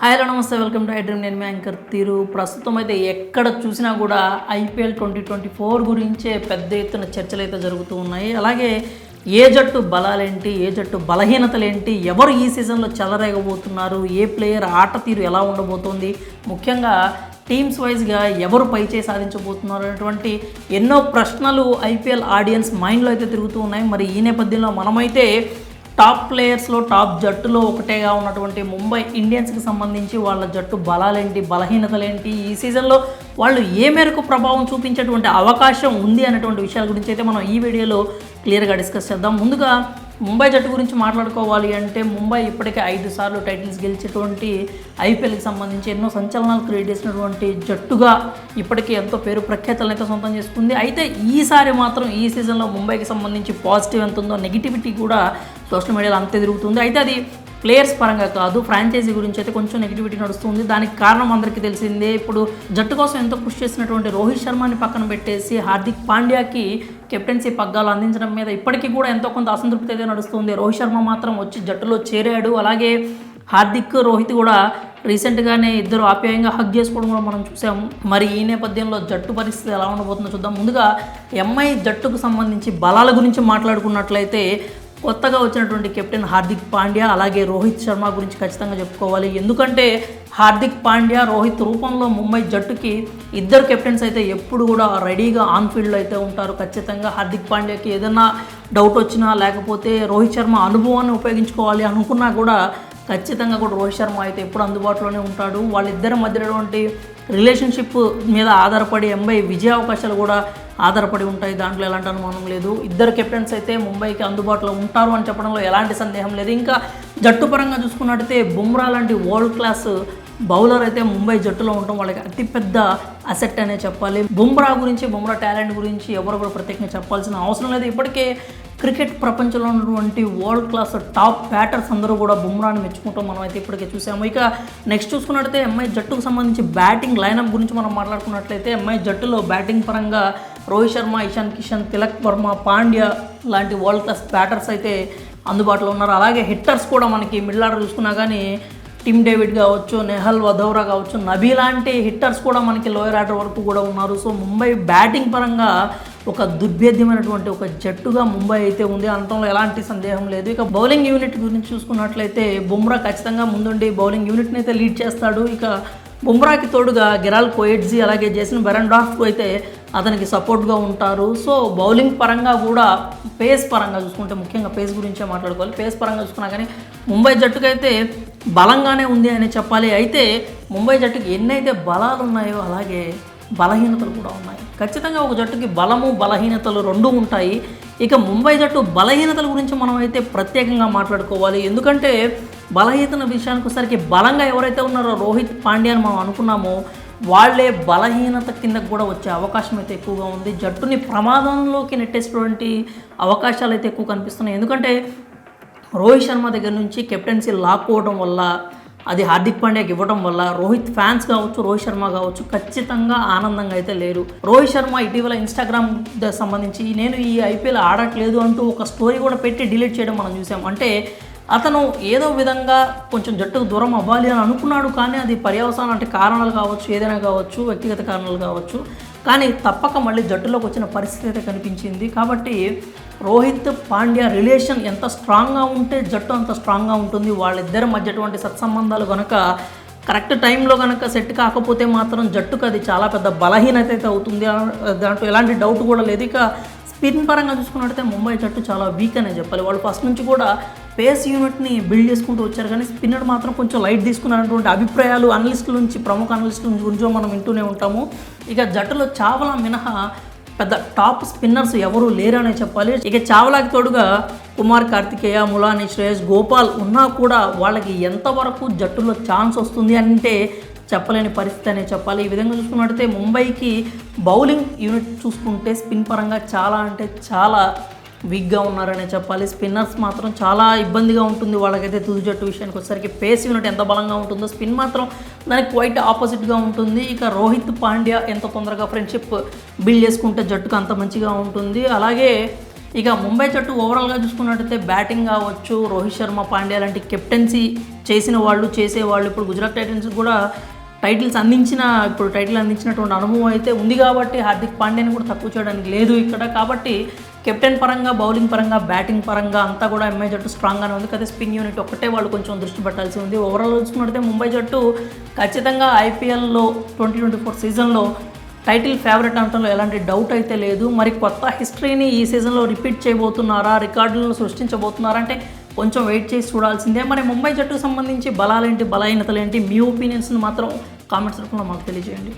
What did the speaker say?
Hi hello నమస్తే welcome to iDream. నేను మీ anchor తీరు. ప్రస్తుతం అయితే ఎక్కడ చూసినా కూడా ఐపీఎల్ 2024 గురించే పెద్ద ఎత్తున చర్చలు అయితే జరుగుతూ ఉన్నాయి. అలాగే ఏ జట్టు బలాలేంటి, ఏ జట్టు బలహీనతలేంటి, ఎవరు ఈ సీజన్లో చెలరేగబోతున్నారు, ఏ ప్లేయర్ ఆట తీరు ఎలా ఉండబోతోంది, ముఖ్యంగా టీమ్స్ వైజ్గా ఎవరు పైచే సాధించబోతున్నారు అనేటువంటి ఎన్నో ప్రశ్నలు ఐపీఎల్ ఆడియన్స్ మైండ్లో అయితే తిరుగుతూ ఉన్నాయి. మరి ఈ నేపథ్యంలో మనమైతే టాప్ ప్లేయర్స్లో టాప్ జట్టులో ఒకటేగా ఉన్నటువంటి ముంబై ఇండియన్స్కి సంబంధించి వాళ్ళ జట్టు బలాలేంటి, బలహీనతలేంటి, ఈ సీజన్లో వాళ్ళు ఏ మేరకు ప్రభావం చూపించేటువంటి అవకాశం ఉంది అనేటువంటి విషయాల గురించి అయితే మనం ఈ వీడియోలో క్లియర్గా డిస్కస్ చేద్దాం. ముందుగా ముంబై జట్టు గురించి మాట్లాడుకోవాలి అంటే ముంబై ఇప్పటికే 5 సార్లు టైటిల్స్ గెలిచేటువంటి ఐపీఎల్కి సంబంధించి ఎన్నో సంచలనాలు క్రియేట్ చేసినటువంటి జట్టుగా ఇప్పటికీ ఎంతో పేరు ప్రఖ్యాతలను అయితే సొంతం చేసుకుంది. అయితే ఈసారి మాత్రం ఈ సీజన్లో ముంబైకి సంబంధించి పాజిటివ్ ఎంత ఉందో నెగిటివిటీ కూడా సోషల్ మీడియాలో అంతే తిరుగుతుంది. అయితే అది ప్లేయర్స్ పరంగా కాదు, ఫ్రాంచైజీ గురించి అయితే కొంచెం నెగిటివిటీ నడుస్తుంది. దానికి కారణం అందరికీ తెలిసిందే. ఇప్పుడు జట్టు కోసం ఎంతో కృషి చేసినటువంటి రోహిత్ శర్మని పక్కన పెట్టేసి హార్దిక్ పాండ్యాకి కెప్టెన్సీ పగ్గాలు అందించడం మీద ఇప్పటికీ కూడా ఎంతో కొంత అసంతృప్తి అయితే నడుస్తుంది. రోహిత్ శర్మ మాత్రం వచ్చి జట్టులో చేరాడు. అలాగే హార్దిక్, రోహిత్ కూడా రీసెంట్గానే ఇద్దరు ఆప్యాయంగా హగ్ చేసుకోవడం కూడా మనం చూసాము. మరి ఈ నేపథ్యంలో జట్టు పరిస్థితి ఎలా ఉండబోతుందో చూద్దాం. ముందుగా ఎంఐ జట్టుకు సంబంధించి బలాల గురించి మాట్లాడుకున్నట్లయితే కొత్తగా వచ్చినటువంటి కెప్టెన్ హార్దిక్ పాండ్యా, అలాగే రోహిత్ శర్మ గురించి ఖచ్చితంగా చెప్పుకోవాలి. ఎందుకంటే హార్దిక్ పాండ్యా, రోహిత్ రూపంలో ముంబై జట్టుకి ఇద్దరు కెప్టెన్స్ అయితే ఎప్పుడు కూడా రెడీగా ఆన్ ఫీల్డ్లో అయితే ఉంటారు. ఖచ్చితంగా హార్దిక్ పాండ్యాకి ఏదైనా డౌట్ వచ్చినా, లేకపోతే రోహిత్ శర్మ అనుభవాన్ని ఉపయోగించుకోవాలి అనుకున్నా కూడా ఖచ్చితంగా కూడా రోహిత్ శర్మ అయితే ఎప్పుడు అందుబాటులోనే ఉంటాడు. వాళ్ళిద్దరి మధ్యనటువంటి రిలేషన్షిప్ మీద ఆధారపడి ఎంఐ విజయ అవకాశాలు కూడా ఆధారపడి ఉంటాయి. దాంట్లో ఎలాంటి అనుమానం లేదు. ఇద్దరు కెప్టెన్స్ అయితే ముంబైకి అందుబాటులో ఉంటారు అని చెప్పడంలో ఎలాంటి సందేహం లేదు. ఇంకా జట్టు పరంగా చూసుకున్నట్టయితే బుమ్రా లాంటి వరల్డ్ క్లాస్ బౌలర్ అయితే ముంబై జట్టులో ఉండటం వాళ్ళకి అతిపెద్ద అసెట్ అనే చెప్పాలి. బుమ్రా టాలెంట్ గురించి ఎవరు కూడా ప్రత్యేకంగా చెప్పాల్సిన అవసరం లేదు. ఇప్పటికే క్రికెట్ ప్రపంచంలో ఉన్నటువంటి వరల్డ్ క్లాస్ టాప్ బ్యాటర్స్ అందరూ కూడా బుమ్రాని మెచ్చుకుంటాం మనం అయితే ఇప్పటికే చూసాము. ఇక నెక్స్ట్ చూసుకున్నట్లయితే ఎంఐ జట్టుకు సంబంధించి బ్యాటింగ్ లైనప్ గురించి మనం మాట్లాడుకున్నట్లయితే ఎంఐ జట్టులో బ్యాటింగ్ పరంగా రోహిత్ శర్మ, ఇషాన్ కిషన్, తిలక్ వర్మ, పాండ్యా లాంటి వరల్డ్ క్లాస్ బ్యాటర్స్ అయితే అందుబాటులో ఉన్నారు. అలాగే హిట్టర్స్ కూడా మనకి మిడిల్ ఆర్డర్ చూసుకున్నా కానీ టిమ్ డేవిడ్ కావచ్చు, నెహల్ వధౌరా కావచ్చు, నబీ లాంటి హిట్టర్స్ కూడా మనకి లోయర్ ఆర్డర్ వరకు కూడా ఉన్నారు. సో ముంబై బ్యాటింగ్ పరంగా ఒక దుర్భేద్యమైనటువంటి ఒక జట్టుగా ముంబై అయితే ఉంది అనడంలో ఎలాంటి సందేహం లేదు. ఇక బౌలింగ్ యూనిట్ గురించి చూసుకున్నట్లయితే బుమ్రా ఖచ్చితంగా ముందుండి బౌలింగ్ యూనిట్ని అయితే లీడ్ చేస్తాడు. ఇక బుమ్రాకి తోడుగా గెరాల్ కోయెట్జీ, అలాగే జేసన్ బెరెండార్ఫ్ అయితే అతనికి సపోర్ట్గా ఉంటారు. సో బౌలింగ్ పరంగా కూడా పేస్ పరంగా చూసుకుంటే, ముఖ్యంగా పేస్ గురించే మాట్లాడుకోవాలి. పేస్ పరంగా చూసుకున్నా కానీ ముంబై జట్టుకైతే బలంగానే ఉంది అని చెప్పాలి. అయితే ముంబై జట్టుకి ఎన్నైతే బలాలు ఉన్నాయో అలాగే బలహీనతలు కూడా ఉన్నాయి. ఖచ్చితంగా ఒక జట్టుకి బలము, బలహీనతలు రెండూ ఉంటాయి. ఇక ముంబై జట్టు బలహీనతల గురించి మనం అయితే ప్రత్యేకంగా మాట్లాడుకోవాలి. ఎందుకంటే బలహీనత విషయానికి వచ్చేసరికి బలంగా ఎవరైతే ఉన్నారో రోహిత్ పాండ్యా అని మనం అనుకున్నామో వాళ్ళే బలహీనత కిందకు కూడా వచ్చే అవకాశం అయితే ఎక్కువగా ఉంది. జట్టుని ప్రమాదంలోకి నెట్టేసినటువంటి అవకాశాలు అయితే ఎక్కువ కనిపిస్తున్నాయి. ఎందుకంటే రోహిత్ శర్మ దగ్గర నుంచి కెప్టెన్సీ లాక్కోవడం వల్ల, అది హార్దిక్ పాండ్యాకి ఇవ్వడం వల్ల రోహిత్ ఫ్యాన్స్ కావచ్చు, రోహిత్ శర్మ కావచ్చు ఖచ్చితంగా ఆనందంగా అయితే లేరు. రోహిత్ శర్మ ఇటీవల ఇన్స్టాగ్రామ్ సంబంధించి నేను ఈ ఐపీఎల్ ఆడట్లేదు అంటూ ఒక స్టోరీ కూడా పెట్టి డిలీట్ చేయడం మనం చూసాం. అంటే అతను ఏదో విధంగా కొంచెం జట్టుకు దూరం అవ్వాలి అని అనుకున్నాడు. కానీ అది పర్యవసానం అంటే కారణాలు కావచ్చు, ఏదైనా కావచ్చు, వ్యక్తిగత కారణాలు కావచ్చు, కానీ తప్పక మళ్ళీ జట్టులోకి వచ్చిన పరిస్థితి అయితే కనిపించింది. కాబట్టి రోహిత్ పాండ్యా రిలేషన్ ఎంత స్ట్రాంగ్గా ఉంటే జట్టు అంత స్ట్రాంగ్గా ఉంటుంది. వాళ్ళిద్దరి మధ్యటువంటి సత్సంబంధాలు కనుక కరెక్ట్ టైంలో కనుక సెట్ కాకపోతే మాత్రం జట్టుకు అది చాలా పెద్ద బలహీనత అయితే అవుతుంది. దాంట్లో ఎలాంటి డౌట్ కూడా లేదు. ఇక స్పిన్ పరంగా చూసుకున్నట్టయితే ముంబై జట్టు చాలా వీక్ అనే చెప్పాలి. వాళ్ళు ఫస్ట్ నుంచి కూడా పేస్ యూనిట్ని బిల్డ్ చేసుకుంటూ వచ్చారు, కానీ స్పిన్నర్ మాత్రం కొంచెం లైట్ తీసుకున్నటువంటి అభిప్రాయాలు అనలిస్టుల నుంచి, ప్రముఖ అనలిస్టుల గురించి మనం వింటూనే ఉంటాము. ఇక జట్టులో చావలా మినహా పెద్ద టాప్ స్పిన్నర్స్ ఎవరూ లేరనే చెప్పాలి. ఇక చావలాకి తోడుగా కుమార్ కార్తికేయ, ములాని, శ్రేయస్ గోపాల్ ఉన్నా కూడా వాళ్ళకి ఎంతవరకు జట్టులో ఛాన్స్ వస్తుంది అంటే చెప్పలేని పరిస్థితి అనే చెప్పాలి. ఈ విధంగా చూసుకున్నట్టయితే ముంబైకి బౌలింగ్ యూనిట్ చూసుకుంటే స్పిన్ పరంగా చాలా అంటే చాలా వీక్గా ఉన్నారనే చెప్పాలి. స్పిన్నర్స్ మాత్రం చాలా ఇబ్బందిగా ఉంటుంది వాళ్ళకైతే. తుది జట్టు విషయానికి వచ్చేసరికి పేస్ యూనిట్ ఎంత బలంగా ఉంటుందో స్పిన్ మాత్రం దానికి క్వైట్ ఆపోజిట్గా ఉంటుంది. ఇక రోహిత్ పాండ్యా ఎంత తొందరగా ఫ్రెండ్షిప్ బిల్డ్ చేసుకుంటే జట్టుకు అంత మంచిగా ఉంటుంది. అలాగే ఇక ముంబై జట్టు ఓవరాల్గా చూసుకున్నట్టయితే బ్యాటింగ్ కావచ్చు, రోహిత్ శర్మ, పాండ్యా లాంటి కెప్టెన్సీ చేసేవాళ్ళు ఇప్పుడు గుజరాత్ టైటన్స్ కూడా టైటిల్ అందించినటువంటి అనుభవం అయితే ఉంది కాబట్టి హార్దిక్ పాండ్యాని కూడా తక్కువ చేయడానికి లేదు ఇక్కడ. కాబట్టి కెప్టెన్ పరంగా, బౌలింగ్ పరంగా, బ్యాటింగ్ పరంగా అంతా కూడా ఎంఐ జట్టు స్ట్రాంగ్గానే ఉంది. కదా స్పిన్ యూనిట్ ఒక్కటే వాళ్ళు కొంచెం దృష్టి పెట్టాల్సి ఉంది. ఓవరాల్ చూసుకున్నట్టయితే ముంబై జట్టు ఖచ్చితంగా ఐపీఎల్లో 2024 సీజన్లో టైటిల్ ఫేవరెట్ అనడంలో ఎలాంటి డౌట్ అయితే లేదు. మరి కొత్త హిస్టరీని ఈ సీజన్లో రిపీట్ చేయబోతున్నారా, రికార్డులను సృష్టించబోతున్నారా అంటే కొంచెం వెయిట్ చేసి చూడాల్సిందే. మరి ముంబై జట్టుకు సంబంధించి బలాలేంటి, బలహీనతలేంటి, మీ ఒపీనియన్స్ని మాత్రం కామెంట్స్ రూపంలో మాకు తెలియజేయండి.